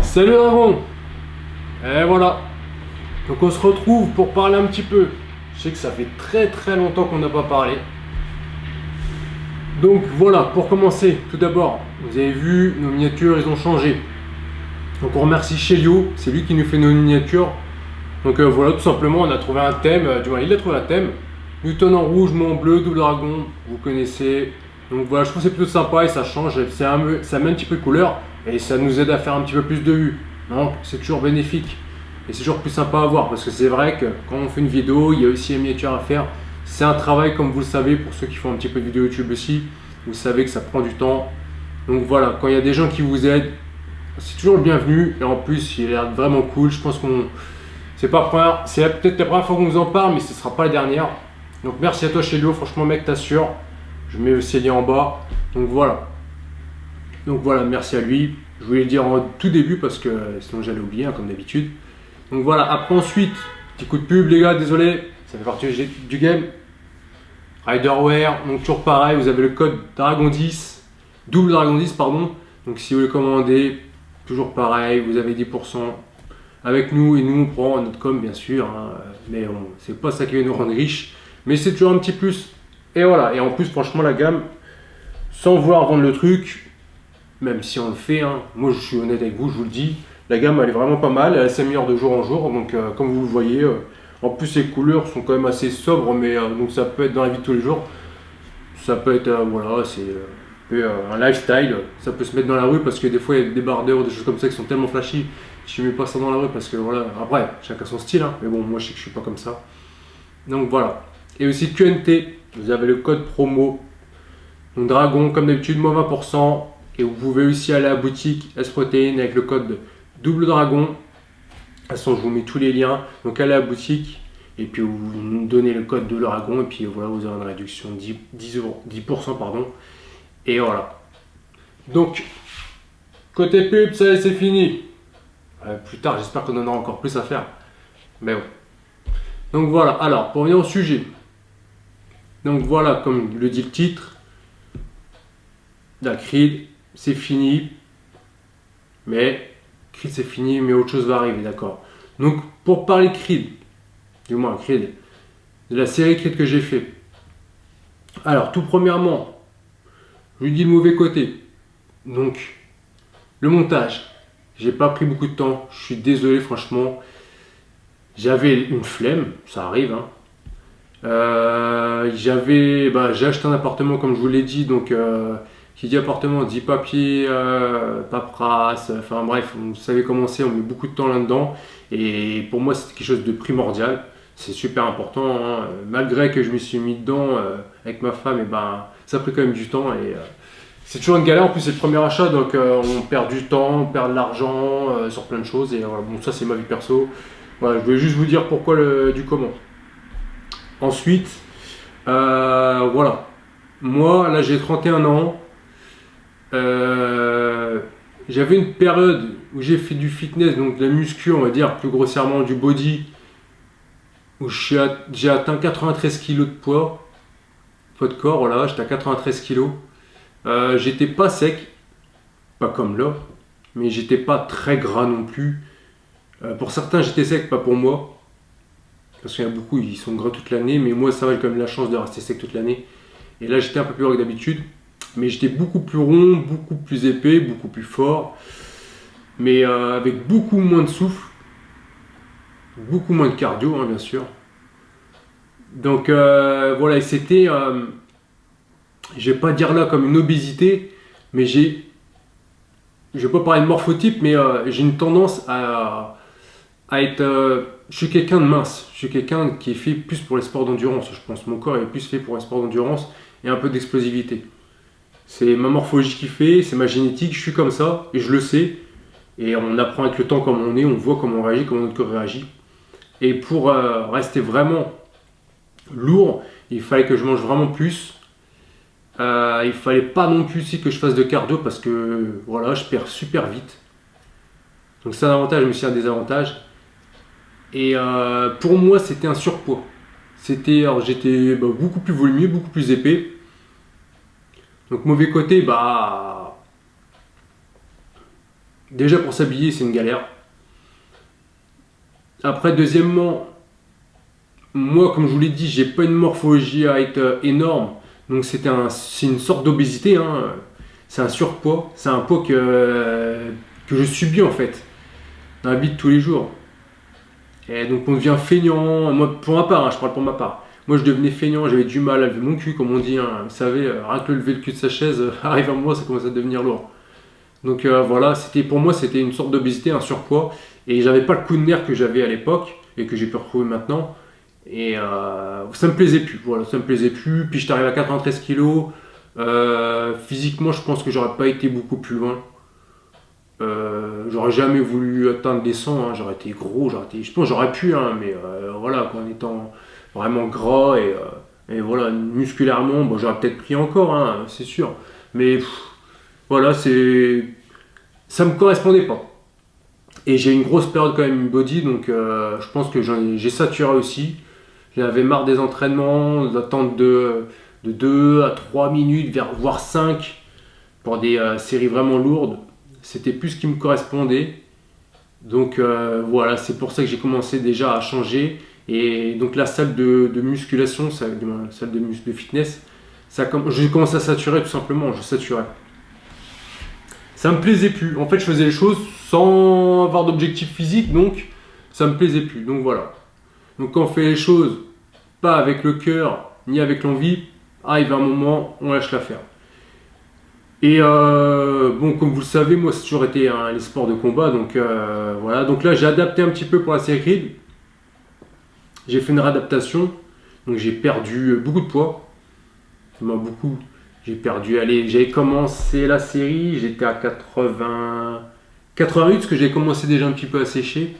Salut Dragon. Et voilà. Donc on se retrouve pour parler un petit peu. Je sais que ça fait très longtemps qu'on n'a pas parlé. Donc voilà, pour commencer, tout d'abord, vous avez vu, nos miniatures, ils ont changé. Donc on remercie Chelio, c'est lui qui nous fait nos miniatures. Donc voilà, tout simplement, on a trouvé un thème, du moins il a trouvé un thème. Newton en rouge, moi en bleu, double dragon, vous connaissez. Donc voilà, je trouve que c'est plutôt sympa et ça change, ça met un petit peu de couleur et ça nous aide à faire un petit peu plus de vues. Donc c'est toujours bénéfique et c'est toujours plus sympa à voir parce que c'est vrai que quand on fait une vidéo, il y a aussi une miniature à faire. C'est un travail, comme vous le savez, pour ceux qui font un petit peu de vidéo YouTube aussi, vous savez que ça prend du temps. Donc voilà, quand il y a des gens qui vous aident, c'est toujours le bienvenu et en plus il a l'air vraiment cool. Je pense qu'on c'est peut-être la première fois qu'on vous en parle, mais ce ne sera pas la dernière. Donc merci à toi Chelio, franchement mec, t'assures. Je mets aussi le lien en bas. Donc voilà, merci à lui. Je voulais le dire en tout début parce que sinon j'allais oublier, hein, comme d'habitude. Donc voilà, après ensuite, petit coup de pub les gars, désolé, ça fait partie du game. Riderware, donc toujours pareil, vous avez le code Dragon 10, double Dragon 10 pardon. Donc si vous le commandez, toujours pareil, vous avez 10% avec nous et nous on prend notre com bien sûr, hein, mais c'est pas ça qui va nous rendre riches, mais c'est toujours un petit plus. Et voilà, et en plus franchement la gamme, sans vouloir vendre le truc, même si on le fait, hein, moi je suis honnête avec vous, je vous le dis, la gamme elle est vraiment pas mal, elle s'améliore de jour en jour, donc comme vous le voyez, en plus les couleurs sont quand même assez sobres, mais donc ça peut être dans la vie de tous les jours, ça peut être, voilà, c'est un lifestyle, ça peut se mettre dans la rue parce que des fois il y a des débardeurs, des choses comme ça qui sont tellement flashy, je ne mets pas ça dans la rue parce que voilà, après chacun son style, hein, mais bon moi je sais que je suis pas comme ça. Donc voilà. Et aussi QNT, vous avez le code promo, donc Dragon comme d'habitude, moins 20%, et vous pouvez aussi aller à la boutique S-Protein avec le code double Dragon. De toute façon je vous mets tous les liens, donc allez à la boutique. Et puis vous nous donnez le code de Dragon et puis voilà, vous aurez une réduction de 10%, pardon. Et voilà. Donc, côté pub, ça y est, c'est fini. Plus tard, j'espère qu'on en aura encore plus à faire. Mais bon. Donc voilà, alors, pour venir au sujet. Donc voilà, comme le dit le titre, la Creed, c'est fini. Mais, Creed, c'est fini, mais autre chose va arriver, d'accord. Donc, pour parler de Creed, du moins Creed, de la série Creed que j'ai fait. Alors, tout premièrement, je lui dis le mauvais côté. Donc, le montage. J'ai pas pris beaucoup de temps. Je suis désolé, franchement. J'avais une flemme, ça arrive. Hein. J'ai acheté un appartement, comme je vous l'ai dit. Donc, qui dit appartement dit papier, paperasse. Enfin bref, vous savez comment c'est. On met beaucoup de temps là-dedans. Et pour moi, c'est quelque chose de primordial. C'est super important. Hein. Malgré que je me suis mis dedans avec ma femme, et ça a pris quand même du temps. Et c'est toujours une galère, en plus c'est le premier achat, donc on perd du temps, on perd de l'argent sur plein de choses, et bon ça c'est ma vie perso. Voilà, je voulais juste vous dire pourquoi du comment. Ensuite, voilà, moi là j'ai 31 ans, j'avais une période où j'ai fait du fitness, donc de la muscu on va dire, plus grossièrement du body, où j'ai atteint 93 kg de poids de corps, voilà, j'étais à 93 kg. J'étais pas sec, pas comme là, mais j'étais pas très gras non plus. Pour certains, j'étais sec, pas pour moi. Parce qu'il y en a beaucoup, ils sont gras toute l'année, mais moi, ça va, j'ai quand même la chance de rester sec toute l'année. Et là, j'étais un peu plus gras que d'habitude, mais j'étais beaucoup plus rond, beaucoup plus épais, beaucoup plus fort, mais avec beaucoup moins de souffle, beaucoup moins de cardio, hein, bien sûr. Donc voilà, et c'était, je vais pas dire là comme une obésité, mais je vais pas parler de morphotype, mais j'ai une tendance à être, je suis quelqu'un de mince, je suis quelqu'un qui est fait plus pour les sports d'endurance, je pense. Mon corps est plus fait pour les sports d'endurance et un peu d'explosivité. C'est ma morphologie qui fait, c'est ma génétique, je suis comme ça et je le sais. Et on apprend avec le temps comme on est, on voit comment on réagit, comment notre corps réagit. Et pour rester vraiment lourd, il fallait que je mange vraiment plus. Il fallait pas non plus aussi que je fasse de cardio parce que voilà, je perds super vite. Donc c'est un avantage, mais aussi un désavantage. Et pour moi, c'était un surpoids. Alors j'étais beaucoup plus volumineux, beaucoup plus épais. Donc mauvais côté, Déjà pour s'habiller, c'est une galère. Après, deuxièmement, moi, comme je vous l'ai dit, j'ai pas une morphologie à être énorme. Donc c'est une sorte d'obésité, hein. C'est un surpoids. C'est un poids que je subis en fait dans la vie de tous les jours. Et donc on devient feignant. Moi, pour ma part, hein, je parle pour ma part. Moi, je devenais feignant, j'avais du mal à lever mon cul, comme on dit, hein. Vous savez, rien que lever le cul de sa chaise, arrive à moi, ça commence à devenir lourd. Donc voilà, pour moi, c'était une sorte d'obésité, un surpoids. Et j'avais pas le coup de nerf que j'avais à l'époque et que j'ai pu retrouver maintenant. Et ça me plaisait plus, voilà, ça me plaisait plus. Puis j'étais arrivé à 93 kilos. Physiquement, je pense que j'aurais pas été beaucoup plus loin. J'aurais jamais voulu atteindre les 100, hein. J'aurais été gros, je pense que j'aurais pu, hein, mais voilà, en étant vraiment gras et voilà, musculairement, bon, j'aurais peut-être pris encore, hein, c'est sûr. Mais voilà, ça me correspondait pas. Et j'ai une grosse période quand même body, donc je pense que j'ai saturé aussi. J'avais marre des entraînements, d'attendre de 2 à 3 minutes, voire 5 pour des séries vraiment lourdes. C'était plus ce qui me correspondait. Donc voilà, c'est pour ça que j'ai commencé déjà à changer. Et donc la salle de musculation, la salle de fitness, j'ai commencé à saturer tout simplement, je saturais. Ça me plaisait plus. En fait, je faisais les choses sans avoir d'objectif physique, donc ça me plaisait plus. Donc voilà. Donc quand on fait les choses pas avec le cœur ni avec l'envie, arrive un moment, on lâche l'affaire. Et bon, comme vous le savez, moi, c'est toujours été les sports de combat, donc voilà. Donc là, j'ai adapté un petit peu pour la série Creed. J'ai fait une réadaptation, donc j'ai perdu beaucoup de poids. Beaucoup. J'ai perdu, allez, j'avais commencé la série, j'étais à 88, parce que j'ai commencé déjà un petit peu à sécher.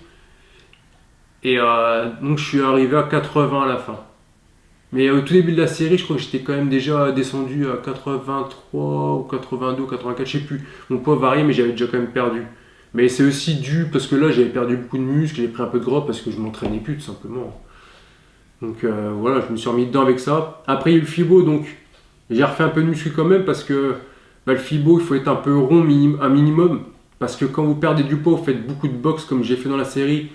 Et donc je suis arrivé à 80 à la fin. Mais au tout début de la série, je crois que j'étais quand même déjà descendu à 83 ou 82 ou 84, je sais plus. Mon poids variait, mais j'avais déjà quand même perdu. Mais c'est aussi dû parce que là, j'avais perdu beaucoup de muscles, j'ai pris un peu de gras parce que je m'entraînais plus tout simplement. Donc voilà, je me suis remis dedans avec ça. Après, il y a eu le FIBO, donc j'ai refait un peu de muscu quand même parce que le FIBO, il faut être un peu rond un minimum. Parce que quand vous perdez du poids, vous faites beaucoup de boxe comme j'ai fait dans la série.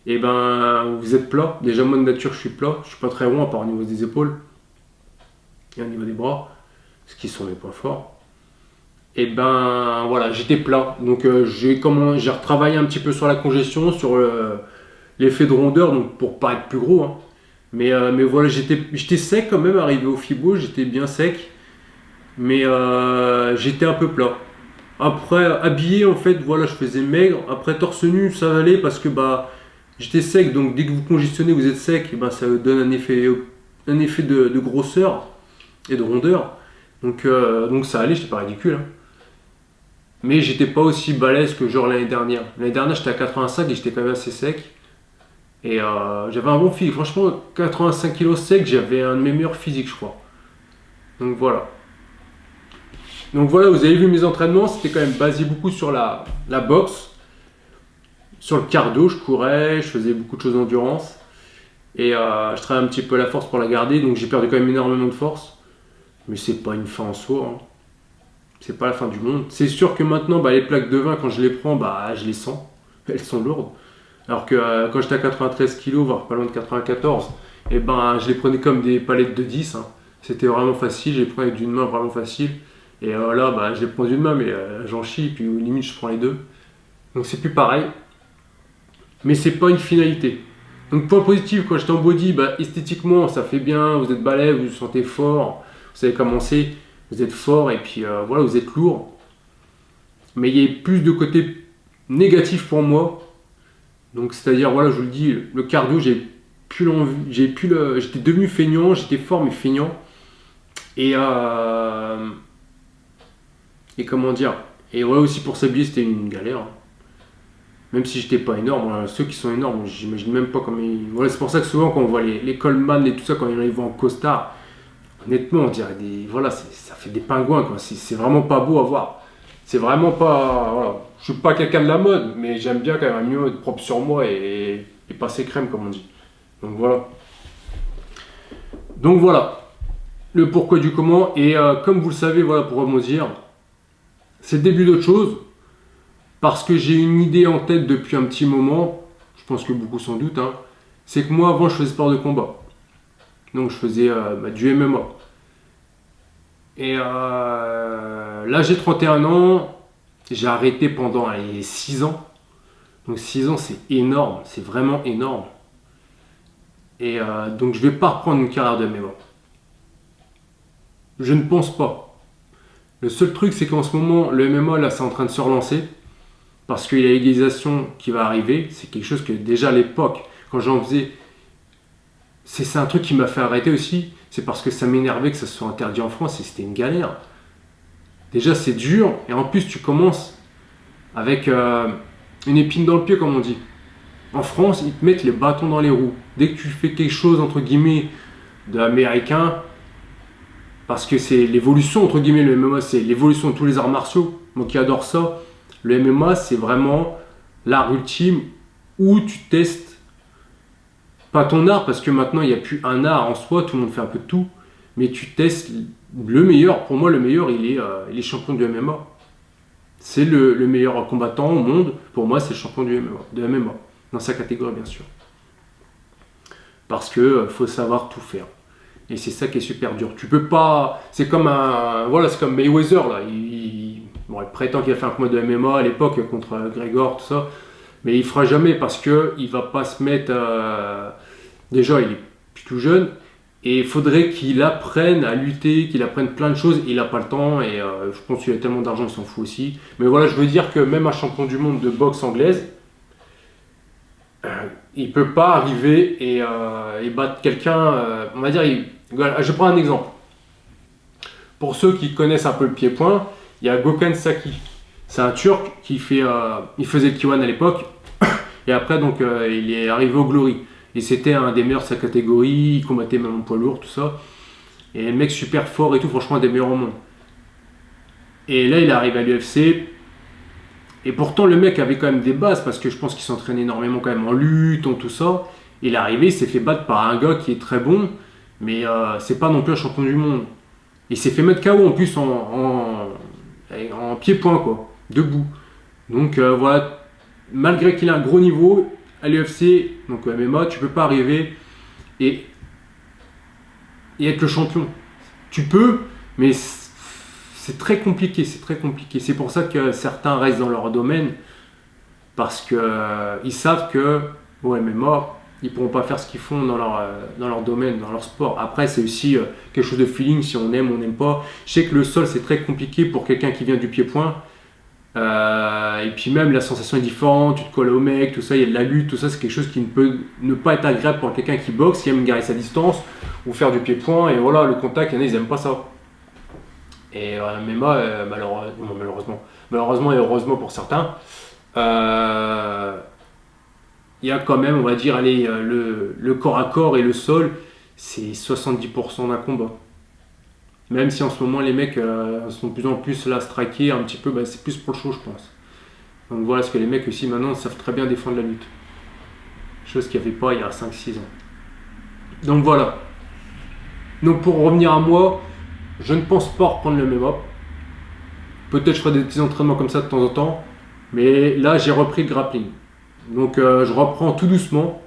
Et ben vous êtes plat. Déjà moi de nature je suis plat, je suis pas très rond à part au niveau des épaules et au niveau des bras, ce qui sont mes points forts. Et ben voilà, j'étais plat. Donc j'ai retravaillé un petit peu sur la congestion, sur l'effet de rondeur, donc pour paraître plus gros, hein. Mais voilà, j'étais sec quand même, arrivé au FIBO, j'étais bien sec. Mais j'étais un peu plat. Après, habillé en fait, voilà, je faisais maigre. Après torse nu, ça allait parce que bah j'étais sec, donc dès que vous congestionnez, vous êtes sec, et ben, ça donne un effet de grosseur et de rondeur. Donc ça allait, j'étais pas ridicule, hein. Mais j'étais pas aussi balèze que genre l'année dernière. L'année dernière, j'étais à 85 et j'étais quand même assez sec. Et j'avais un bon physique. Franchement, 85 kg sec, j'avais un de mes meilleurs physiques, je crois. Donc voilà. Donc voilà, vous avez vu mes entraînements, c'était quand même basé beaucoup sur la boxe. Sur le cardio, je courais, je faisais beaucoup de choses d'endurance. Et je travaillais un petit peu la force pour la garder, donc j'ai perdu quand même énormément de force. Mais c'est pas une fin en soi, hein. C'est pas la fin du monde. C'est sûr que maintenant, bah, les plaques de vin, quand je les prends, bah, je les sens. Elles sont lourdes. Alors que quand j'étais à 93 kg, voire pas loin de 94, et ben, je les prenais comme des palettes de 10, hein. C'était vraiment facile, je les prenais d'une main vraiment facile. Et là, bah, je les prends d'une main, mais j'en chie, puis limite, je prends les deux. Donc c'est plus pareil. Mais c'est pas une finalité. Donc point positif, quand j'étais en body, bah, esthétiquement ça fait bien, vous êtes balèze, vous vous sentez fort, vous savez commencer, vous êtes fort et puis voilà, vous êtes lourd. Mais il y a plus de côté négatif pour moi. Donc c'est-à-dire, voilà, je vous le dis, le cardio, j'étais devenu feignant, j'étais fort mais feignant. Et comment dire, et voilà aussi pour s'habiller, c'était une galère, hein. Même si j'étais pas énorme, hein, ceux qui sont énormes, j'imagine même pas comment ils... Voilà, c'est pour ça que souvent quand on voit les Coleman et tout ça, quand ils vont en costard, honnêtement on dirait des... Voilà, ça fait des pingouins, quoi. C'est vraiment pas beau à voir. C'est vraiment pas... Voilà. Je suis pas quelqu'un de la mode, mais j'aime bien quand même mieux être propre sur moi et passer crème comme on dit. Donc voilà. Donc voilà. Le pourquoi du comment. Et comme vous le savez, voilà, pour rebondir, c'est le début d'autre chose. Parce que j'ai une idée en tête depuis un petit moment, je pense que beaucoup s'en doutent, hein, c'est que moi avant je faisais sport de combat. Donc je faisais du MMA. Et là j'ai 31 ans, j'ai arrêté pendant 6 ans. Donc 6 ans c'est énorme, c'est vraiment énorme. Et donc je vais pas reprendre une carrière de MMA. Je ne pense pas. Le seul truc c'est qu'en ce moment le MMA là c'est en train de se relancer. Parce qu'il y a la légalisation qui va arriver, c'est quelque chose que déjà à l'époque, quand j'en faisais, c'est un truc qui m'a fait arrêter aussi, c'est parce que ça m'énervait que ça soit interdit en France et c'était une galère. Déjà c'est dur, et en plus tu commences avec une épine dans le pied comme on dit. En France, ils te mettent les bâtons dans les roues. Dès que tu fais quelque chose entre guillemets d'américain, parce que c'est l'évolution entre guillemets, le MMA c'est l'évolution de tous les arts martiaux, moi qui adore ça. Le MMA, c'est vraiment l'art ultime où tu testes pas ton art, parce que maintenant il n'y a plus un art en soi, tout le monde fait un peu de tout, mais tu testes le meilleur. Pour moi, le meilleur, il est champion du MMA. C'est le meilleur combattant au monde. Pour moi, c'est le champion de MMA, dans sa catégorie, bien sûr. Parce que faut savoir tout faire. Et c'est ça qui est super dur. Tu peux pas. C'est comme c'est comme Mayweather là. Bon, il prétend qu'il a fait un combat de MMA à l'époque contre Gregor, tout ça, mais il fera jamais parce que il va pas se mettre. Déjà, il est plus tout jeune et il faudrait qu'il apprenne à lutter, qu'il apprenne plein de choses. Il a pas le temps et je pense qu'il a tellement d'argent, il s'en fout aussi. Mais voilà, je veux dire que même un champion du monde de boxe anglaise, il peut pas arriver et battre quelqu'un. On va dire, voilà, je prends un exemple. Pour ceux qui connaissent un peu le pied-point. Il y a Gökhan Saki, c'est un Turc qui il faisait le K1 à l'époque, et après donc il est arrivé au Glory. Et c'était un des meilleurs de sa catégorie, il combattait même en poids lourd, tout ça. Et le mec super fort et tout, franchement un des meilleurs au monde. Et là il arrive à l'UFC, et pourtant le mec avait quand même des bases, parce que je pense qu'il s'entraîne énormément quand même en lutte, en tout ça. Il est arrivé, il s'est fait battre par un gars qui est très bon, mais c'est pas non plus un champion du monde. Il s'est fait mettre KO en plus en pied-point, quoi, debout. Donc voilà, malgré qu'il a un gros niveau, à l'UFC, donc au MMA, tu peux pas arriver et être le champion. Tu peux, mais c'est très compliqué, c'est très compliqué. C'est pour ça que certains restent dans leur domaine, parce que ils savent que au MMA, ils pourront pas faire ce qu'ils font dans leur domaine, dans leur sport. Après, c'est aussi quelque chose de feeling, si on aime, on n'aime pas. Je sais que le sol, c'est très compliqué pour quelqu'un qui vient du pied-point. Et puis même, la sensation est différente, tu te colles au mec, tout ça, il y a de la lutte, tout ça, c'est quelque chose qui ne peut ne pas être agréable pour quelqu'un qui boxe, qui aime garder sa distance, ou faire du pied-point, et voilà, le contact, il y en a, ils n'aiment pas ça. Et MMA, malheureusement et heureusement pour certains, il y a quand même, on va dire, allez, le corps à corps et le sol, c'est 70% d'un combat. Même si en ce moment les mecs sont de plus en plus là striker un petit peu, c'est plus pour le show, je pense. Donc voilà, parce que les mecs aussi maintenant savent très bien défendre la lutte. Chose qu'il n'y avait pas il y a 5-6 ans. Donc voilà. Donc pour revenir à moi, je ne pense pas reprendre le MMA. Peut-être je ferai des petits entraînements comme ça de temps en temps. Mais là j'ai repris le grappling. Donc je reprends tout doucement.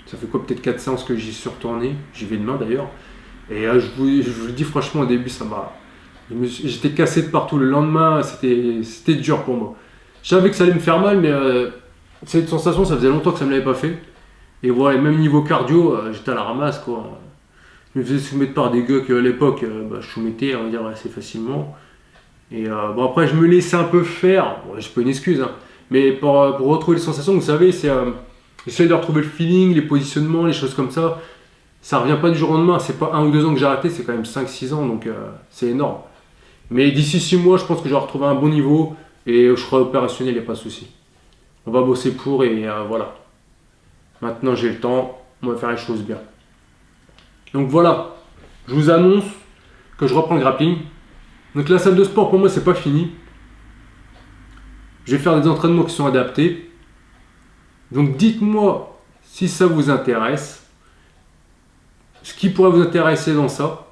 Ça fait quoi, peut-être 4 séances que j'y suis retourné. J'y vais demain d'ailleurs. Et je vous le dis franchement, au début, j'étais cassé de partout. Le lendemain, c'était dur pour moi. Je savais que ça allait me faire mal, mais cette sensation, ça faisait longtemps que ça ne me l'avait pas fait. Et voilà, même niveau cardio, j'étais à la ramasse, quoi. Je me faisais soumettre par des gars qu'à l'époque, je soumettais, on va dire, assez facilement. Et bon, après, je me laissais un peu faire. Bon, c'est pas une excuse, hein. Mais pour retrouver les sensations, vous savez, c'est essayer de retrouver le feeling, les positionnements, les choses comme ça. Ça revient pas du jour au lendemain, c'est pas 1 ou 2 ans que j'ai arrêté, c'est quand même 5-6 ans, donc c'est énorme. Mais d'ici 6 mois, je pense que j'aurai retrouvé un bon niveau et je serai opérationnel, il n'y a pas de souci. On va bosser pour et voilà. Maintenant j'ai le temps, on va faire les choses bien. Donc voilà, je vous annonce que je reprends le grappling. Donc la salle de sport pour moi c'est pas fini. Je vais faire des entraînements qui sont adaptés. Donc dites-moi si ça vous intéresse. Ce qui pourrait vous intéresser dans ça.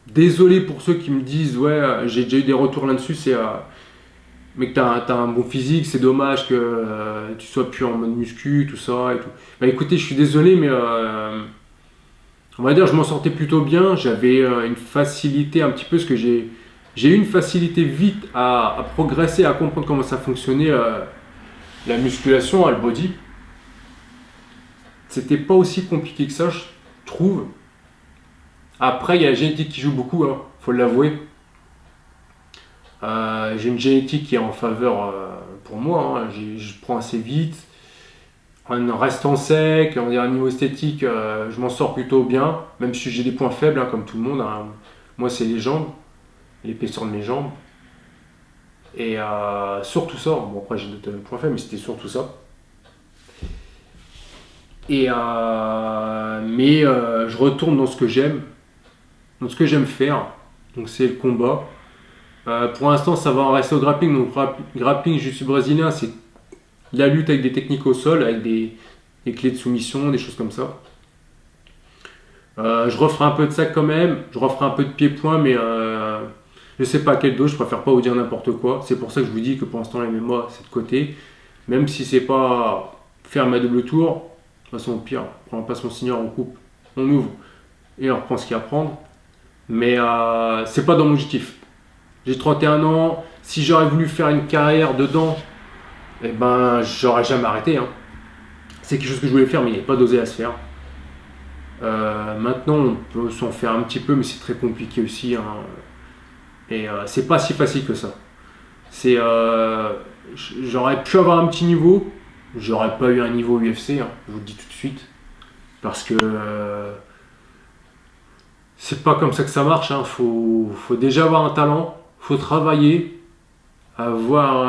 Désolé pour ceux qui me disent ouais j'ai déjà eu des retours là-dessus, mais que t'as un bon physique, c'est dommage que tu sois plus en mode muscu, tout ça et tout. Bah écoutez, je suis désolé, mais on va dire je m'en sortais plutôt bien. J'avais une facilité un petit peu, parce que j'ai eu une facilité vite à progresser, à comprendre comment ça fonctionnait la musculation, le body. C'était pas aussi compliqué que ça, je trouve. Après, il y a la génétique qui joue beaucoup, hein, faut l'avouer. J'ai une génétique qui est en faveur pour moi, hein. Je prends assez vite. En restant sec, on dirait, niveau esthétique, je m'en sors plutôt bien, même si j'ai des points faibles, hein, comme tout le monde, hein. Moi, c'est les jambes, l'épaisseur de mes jambes. Et surtout ça, bon après j'ai d'autres points faibles, mais c'était surtout ça. Mais je retourne dans ce que j'aime, dans ce que j'aime faire, donc c'est le combat. Pour l'instant, ça va en rester au grappling. Donc, grappling jiu-jitsu brésilien, c'est la lutte avec des techniques au sol, avec des clés de soumission, des choses comme ça. Je referai un peu de ça quand même, je referai un peu de pied-point, mais je sais pas à quelle dose, je préfère pas vous dire n'importe quoi. C'est pour ça que je vous dis que pour l'instant, la MMA, c'est de côté. Même si c'est pas faire ma double tour, de toute façon, au pire, on prend pas son senior, on coupe, on ouvre et on reprend ce qu'il y a à prendre. Mais c'est pas dans mon objectif. J'ai 31 ans, si j'aurais voulu faire une carrière dedans, eh ben j'aurais jamais arrêté, hein. C'est quelque chose que je voulais faire, mais il n'y avait pas d'osé à se faire. Maintenant, on peut s'en faire un petit peu, mais c'est très compliqué aussi, hein. Et c'est pas si facile que ça. J'aurais pu avoir un petit niveau, j'aurais pas eu un niveau UFC, hein, je vous le dis tout de suite, parce que c'est pas comme ça que ça marche, hein. Faut déjà avoir un talent. Faut travailler, avoir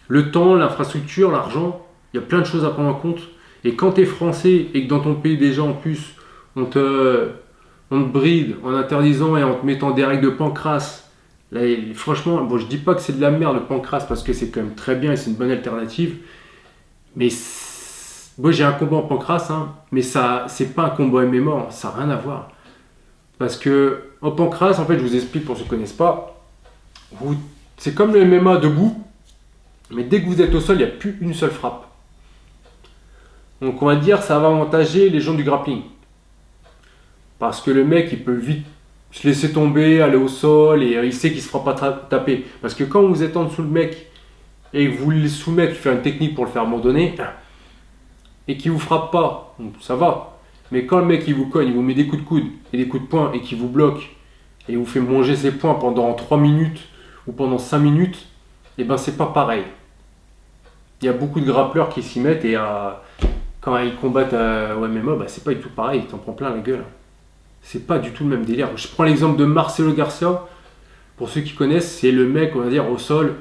le temps, l'infrastructure, l'argent. Il y a plein de choses à prendre en compte. Et quand tu es français et que dans ton pays déjà en plus on te bride en interdisant et en te mettant des règles de pancrace. Là, franchement, bon, je dis pas que c'est de la merde le pancrace parce que c'est quand même très bien et c'est une bonne alternative. Mais moi j'ai un combat en pancrace, hein, mais ça c'est pas un combat MMA, ça n'a rien à voir. Parce que en pancrace, en fait, je vous explique pour ceux qui ne connaissent pas, c'est comme le MMA debout, mais dès que vous êtes au sol, il n'y a plus une seule frappe. Donc on va dire ça va avantager les gens du grappling. Parce que le mec, il peut vite se laisser tomber, aller au sol, et il sait qu'il ne se fera pas taper. Parce que quand vous êtes en dessous le mec, et que vous le soumettez, faire une technique pour le faire abandonner, et qu'il ne vous frappe pas, ça va. Mais quand le mec il vous cogne, il vous met des coups de coude et des coups de poing et qu'il vous bloque et vous fait manger ses poings pendant 3 minutes ou pendant 5 minutes, et ben c'est pas pareil. Il y a beaucoup de grappleurs qui s'y mettent et quand ils combattent au MMA, bah, c'est pas du tout pareil, t'en prends plein la gueule. C'est pas du tout le même délire. Je prends l'exemple de Marcelo Garcia, pour ceux qui connaissent, c'est le mec, on va dire, au sol.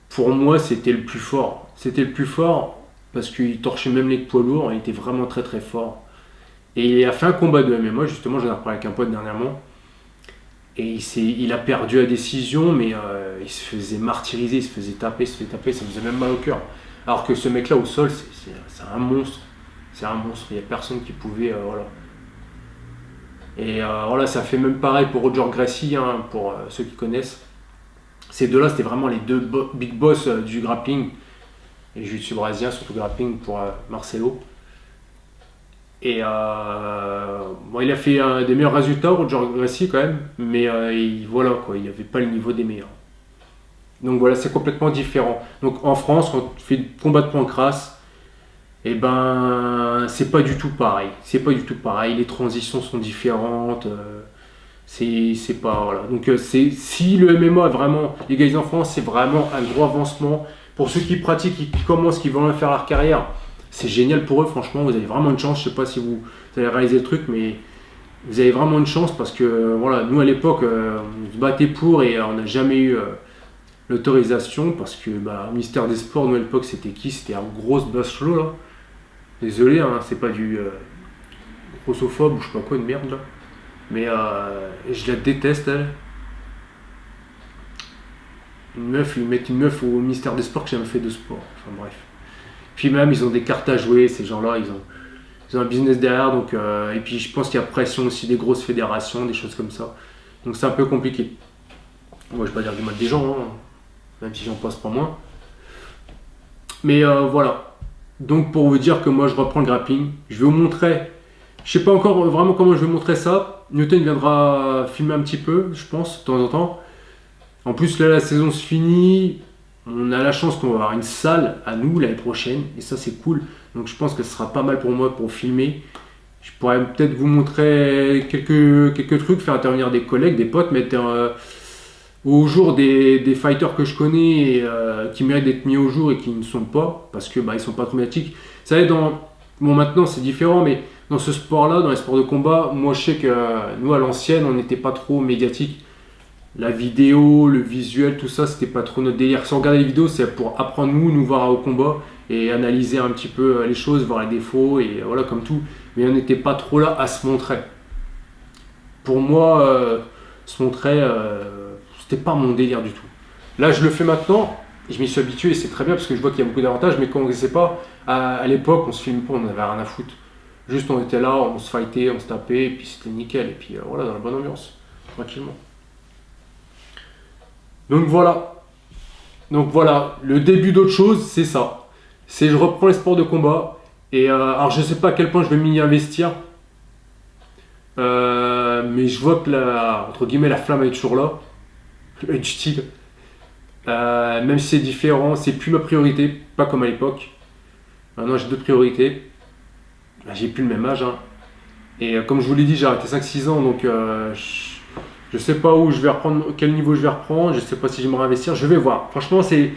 Pour moi, c'était le plus fort. C'était le plus fort. Parce qu'il torchait même les poids lourds, il était vraiment très très fort. Et il a fait un combat de MMA, justement, j'en ai reparlé avec un pote dernièrement. Et il a perdu à décision, mais il se faisait martyriser, il se faisait taper, ça faisait même mal au cœur. Alors que ce mec-là au sol, c'est un monstre. C'est un monstre, il n'y a personne qui pouvait. Voilà. Et voilà, ça fait même pareil pour Roger Gracie, hein, pour ceux qui connaissent. Ces deux-là, c'était vraiment les deux big boss du grappling. Et jiu-jitsu brésilien, surtout grappling pour Marcelo. Et bon, il a fait des meilleurs résultats, Roger Gracie quand même, mais voilà quoi, il n'avait pas le niveau des meilleurs. Donc voilà, c'est complètement différent. Donc en France, quand tu fais du combat de pancrace, et ben c'est pas du tout pareil. C'est pas du tout pareil. Les transitions sont différentes. C'est pas voilà. Donc si le MMA est vraiment légalisé en France, c'est vraiment un gros avancement. Pour ceux qui pratiquent, qui commencent, qui veulent faire leur carrière, c'est génial pour eux, franchement, vous avez vraiment une chance. Je sais pas si vous avez réalisé le truc, mais vous avez vraiment une chance parce que voilà, nous à l'époque, on se battait pour et on n'a jamais eu l'autorisation parce que le ministère des Sports, nous à l'époque, c'était qui? C'était un gros bachelot là. Désolé, hein, c'est pas du grossophobe ou je sais pas quoi, une merde là. Mais je la déteste elle. Ils mettent une meuf au ministère des Sports qui n'a jamais fait de sport. Enfin bref. Puis même, ils ont des cartes à jouer, ces gens-là, ils ont un business derrière. Donc, et puis je pense qu'il y a pression aussi des grosses fédérations, des choses comme ça. Donc c'est un peu compliqué. Moi, je vais pas dire du mal des gens, hein, même si j'en pense pas moins. Mais voilà. Donc, pour vous dire que moi, je reprends le grappling. Je vais vous montrer. Je sais pas encore vraiment comment je vais montrer ça. Newton viendra filmer un petit peu, je pense, de temps en temps. En plus, là, la saison se finit. On a la chance qu'on va avoir une salle à nous l'année prochaine. Et ça, c'est cool. Donc, je pense que ce sera pas mal pour moi pour filmer. Je pourrais peut-être vous montrer quelques trucs, faire intervenir des collègues, des potes, mettre au jour des fighters que je connais et, qui méritent d'être mis au jour et qui ne sont pas, parce que ils sont pas trop médiatiques. Vous savez, bon, maintenant c'est différent, mais dans ce sport-là, dans les sports de combat, moi je sais que nous à l'ancienne, on n'était pas trop médiatique. La vidéo, le visuel, tout ça, c'était pas trop notre délire. Si on regardait les vidéos, c'est pour apprendre nous voir au combat et analyser un petit peu les choses, voir les défauts et voilà, comme tout. Mais on n'était pas trop là à se montrer. Pour moi, se montrer, c'était pas mon délire du tout. Là, je le fais maintenant, je m'y suis habitué et c'est très bien parce que je vois qu'il y a beaucoup d'avantages, mais quand on ne sait pas, à l'époque, on se filme pas, on n'avait rien à foutre. Juste, on était là, on se fightait, on se tapait, et puis c'était nickel. Et puis voilà, dans la bonne ambiance, tranquillement. Donc voilà, le début d'autre chose, c'est ça. C'est je reprends les sports de combat. Et alors, je sais pas à quel point je vais m'y investir. Mais je vois que entre guillemets, la flamme est toujours là. Du style. Même si c'est différent, c'est plus ma priorité, pas comme à l'époque. Maintenant j'ai d'autres priorités. J'ai plus le même âge. Hein. Et comme je vous l'ai dit, j'ai arrêté 5-6 ans, donc je sais pas où je vais reprendre, quel niveau je vais reprendre, je sais pas si je vais me réinvestir, je vais voir. Franchement, c'est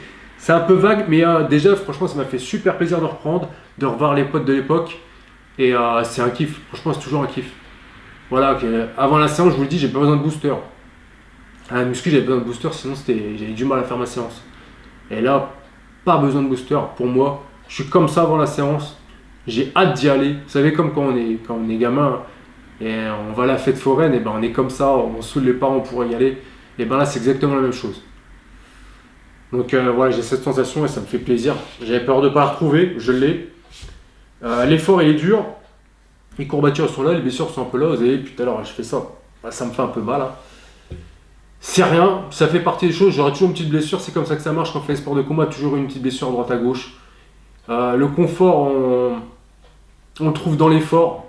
un peu vague, mais déjà, franchement, ça m'a fait super plaisir de reprendre, de revoir les potes de l'époque. Et c'est un kiff, franchement, c'est toujours un kiff. Voilà, avant la séance, je vous le dis, j'ai pas besoin de booster. À la muscu, j'avais besoin de booster, sinon j'avais du mal à faire ma séance. Et là, pas besoin de booster pour moi. Je suis comme ça avant la séance. J'ai hâte d'y aller. Vous savez, comme quand on est gamin et on va à la fête foraine, et on est comme ça, on saoule les parents pour y aller. Et là, c'est exactement la même chose. Donc voilà, j'ai cette sensation et ça me fait plaisir. J'avais peur de ne pas la retrouver, je l'ai. L'effort il est dur. Les courbatures sont là, les blessures sont un peu là. Vous avez vu, tout à l'heure, je fais ça. Ça me fait un peu mal. Hein. C'est rien, ça fait partie des choses. J'aurai toujours une petite blessure, c'est comme ça que ça marche quand on fait les sports de combat. Toujours une petite blessure à droite à gauche. Le confort, on le trouve dans l'effort.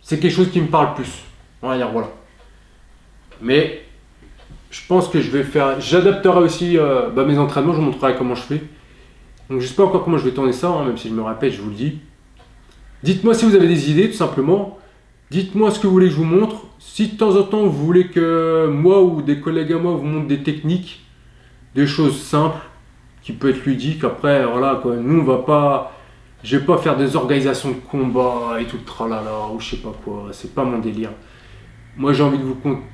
C'est quelque chose qui me parle plus. On va dire voilà. Mais je pense que j'adapterai aussi mes entraînements, je vous montrerai comment je fais. Donc je ne sais pas encore comment je vais tourner ça, hein, même si je me répète, je vous le dis. Dites-moi si vous avez des idées, tout simplement. Dites-moi ce que vous voulez que je vous montre. Si de temps en temps vous voulez que moi ou des collègues à moi vous montrent des techniques, des choses simples, qui peuvent être ludiques. Après, voilà quoi. Nous on va pas. Je vais pas faire des organisations de combat et tout le tralala ou je sais pas quoi. C'est pas mon délire. Moi j'ai envie de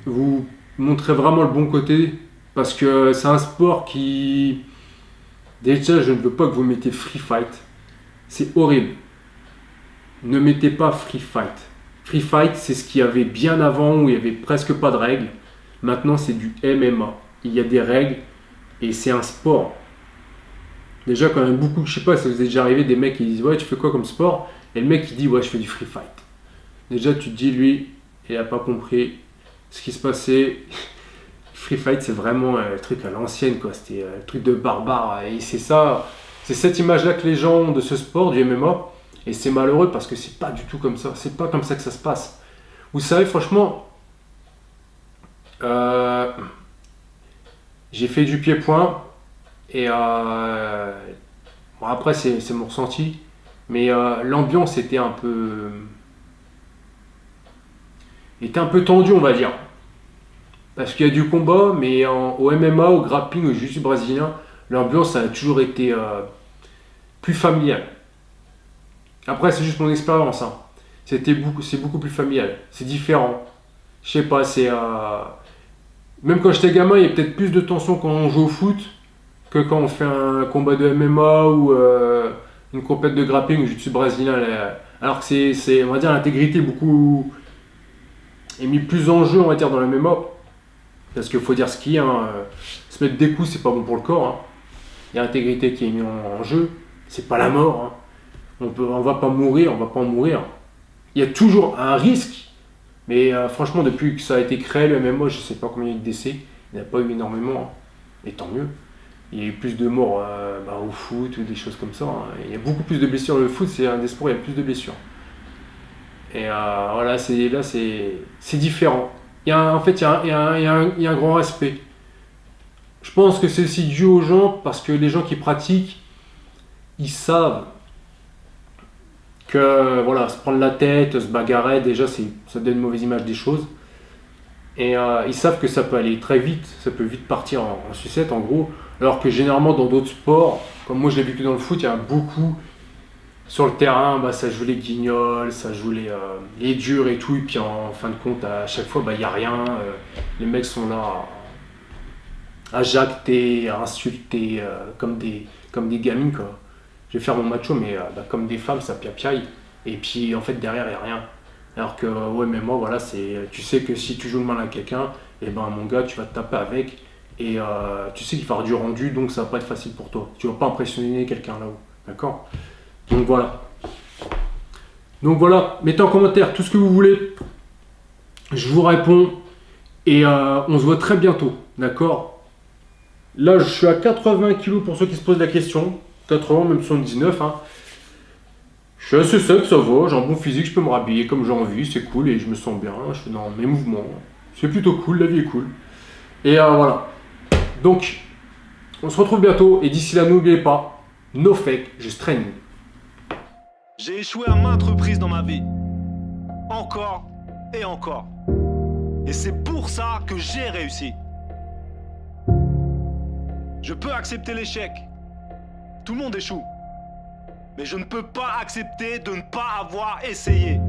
vous montrer vraiment le bon côté parce que c'est un sport qui. Déjà, je ne veux pas que vous mettez free fight. C'est horrible. Ne mettez pas free fight. Free fight, c'est ce qu'il y avait bien avant où il n'y avait presque pas de règles. Maintenant, c'est du MMA. Il y a des règles et c'est un sport. Déjà, quand même beaucoup, je sais pas si vous êtes déjà arrivé, des mecs qui disent ouais, tu fais quoi comme sport? Et le mec qui dit ouais, je fais du free fight. Déjà, tu te dis lui, il n'a pas compris ce qui se passait. Free fight, c'est vraiment le truc à l'ancienne, quoi. C'était le truc de barbare. Et c'est ça, c'est cette image-là que les gens ont de ce sport, du MMA. Et c'est malheureux parce que c'est pas du tout comme ça. C'est pas comme ça que ça se passe. Vous savez, franchement, j'ai fait du pied-point. Et bon, après, c'est mon ressenti. Mais l'ambiance était un peu tendue, on va dire. Parce qu'il y a du combat, mais au MMA, au grappling, au jiu-jitsu brésilien, l'ambiance a toujours été plus familiale. Après, c'est juste mon expérience. Hein. C'est beaucoup plus familial. C'est différent. Je sais pas, même quand j'étais gamin, il y a peut-être plus de tension quand on joue au foot que quand on fait un combat de MMA ou une compète de grappling ou jiu-jitsu brésilien. Alors que on va dire, l'intégrité est mise plus en jeu, on va dire, dans le MMA. Parce qu'il faut dire ce qu'il y a, hein. Se mettre des coups, c'est pas bon pour le corps. Hein. Il y a l'intégrité qui est mise en jeu. C'est pas la mort. Hein. On va pas mourir, on va pas en mourir. Il y a toujours un risque, Mais franchement, depuis que ça a été créé, le MMA, je sais pas combien il y a eu de décès. Il n'y en a pas eu énormément, hein. Et tant mieux. Il y a eu plus de morts au foot ou des choses comme ça, hein. Il y a beaucoup plus de blessures. Le foot, c'est un des sports où il y a plus de blessures. Et voilà, là, c'est différent. En fait, il y a un grand respect. Je pense que c'est aussi dû aux gens parce que les gens qui pratiquent, ils savent que voilà, se prendre la tête, se bagarrer, déjà, ça donne une mauvaise image des choses. Et ils savent que ça peut aller très vite, ça peut vite partir en sucette en gros. Alors que généralement dans d'autres sports, comme moi je l'ai vécu dans le foot, il y a beaucoup sur le terrain, ça joue les guignols, ça joue les durs et tout. Et puis en fin de compte, à chaque fois, il n'y a rien. Les mecs sont là à jacter, à insulter, comme des gamines, quoi. Je vais faire mon macho, mais comme des femmes, ça piapiaille. Et puis en fait, derrière, il n'y a rien. Alors que, ouais, mais moi, voilà, tu sais que si tu joues le mal à quelqu'un, et mon gars, tu vas te taper avec. Et tu sais qu'il va faire du rendu, donc ça va pas être facile pour toi. Tu vas pas impressionner quelqu'un là-haut. D'accord? Donc voilà. Donc voilà, mettez en commentaire tout ce que vous voulez. Je vous réponds. Et on se voit très bientôt. D'accord? Là, je suis à 80 kilos pour ceux qui se posent la question. 80, même 79, hein. Je suis assez sec, ça va, j'ai un bon physique, je peux me rhabiller comme j'ai envie, c'est cool et je me sens bien, je fais dans mes mouvements. C'est plutôt cool, la vie est cool. Et voilà. Donc, on se retrouve bientôt et d'ici là, n'oubliez pas, no fake, just training. J'ai échoué à maintes reprises dans ma vie. Encore et encore. Et c'est pour ça que j'ai réussi. Je peux accepter l'échec. Tout le monde échoue. Mais je ne peux pas accepter de ne pas avoir essayé.